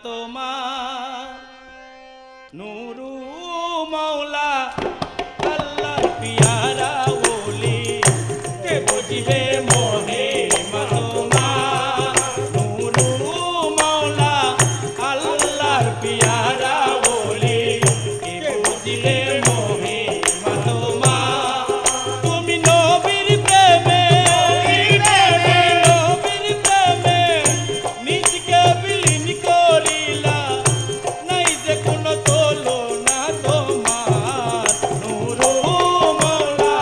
তোমার নুরু মৌলা আল্লাহর পিয়ারা ওলি কে বুঝিবে মহিমা তোমার নুরু মৌলা আল্লাহর পিয়ারা ওলি কে বুঝিবে মহিমা তোমার তুমি নবীর প্রেমে নবীর প্রেমে নিজকে বিলীন করিলা নাই যে কোনো তুলনা তোমার নুরু মৌলা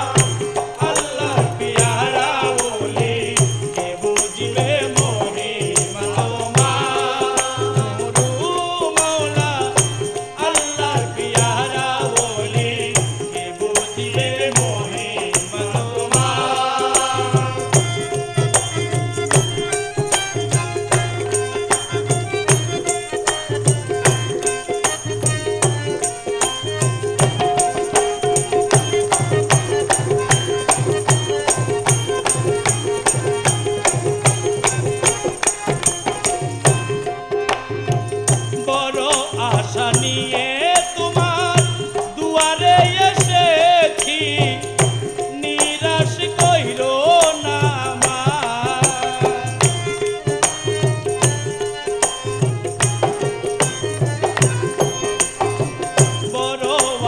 আল্লাহর পিয়ারা ওলি কে বুঝিবে মহিমা তোমার নুরু মৌলা আল্লাহর পিয়ারা ওলি কে বুঝিবে মহিমা তোমার বড় আশা নিয়ে তোমার দুয়ারে এসেছি নিরাশ কইরো না আমার বড়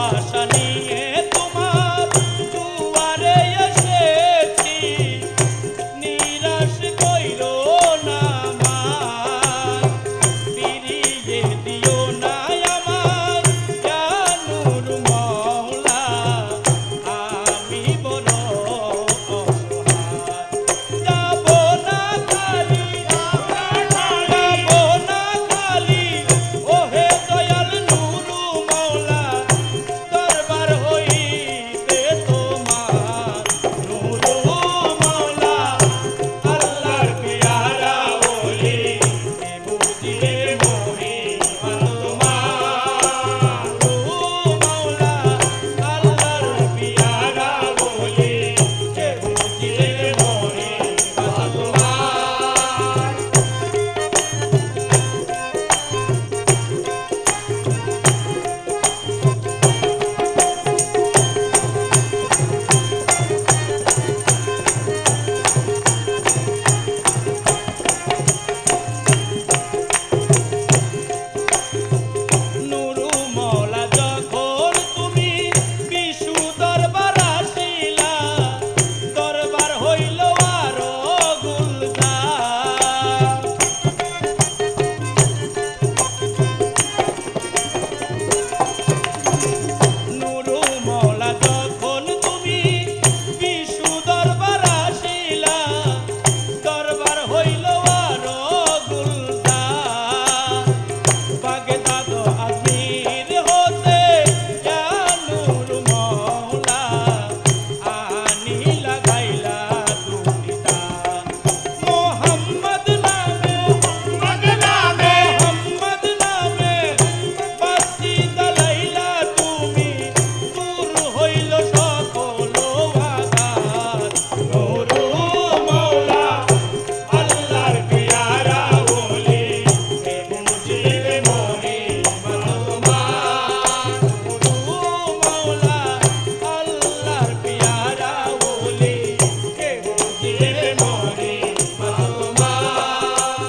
আশা নিয়ে তোমার দুয়ারে এসেছি নিরাশ কইরো না আমার ফিরিয়ে দিও না আমার জানুর মৌলা আমি বড় অসহায় যাব না খালি ওহে দয়াল নুরু মৌলা দরবার হইতে তোমার নুরু মৌলা আল্লাহর পিয়ারা ওলি কে বুঝিবে মহিমা তোমার নুরু মৌলা আল্লাহর পিয়ারা ওলি কে বুঝিবে মহিমা তোমার নুরু মৌলা যখন তুমি বিশু দরবার আসিলা দরবার হইল আরো গুলজার নুরু মৌলা যখন তুমি বিশু দরবার আসিলা দরবার হইল আরো গুলজার বাগদাদ আজমির হতে জানুর মৌলা আনি লাগাইলা দুনিতা মোহাম্মদ নামে মোহাম্মদ নামে বাতি জ্বালাইলা তুমি দূর হইল সকল আঘাত নুরু মৌলা আল্লাহর পিয়ারা ওলি কে বুঝিবে মহিমা তোমার নুরু মৌলা আল্লাহর পিয়ারা ওলি কে বুঝিবে মহিমা তোমার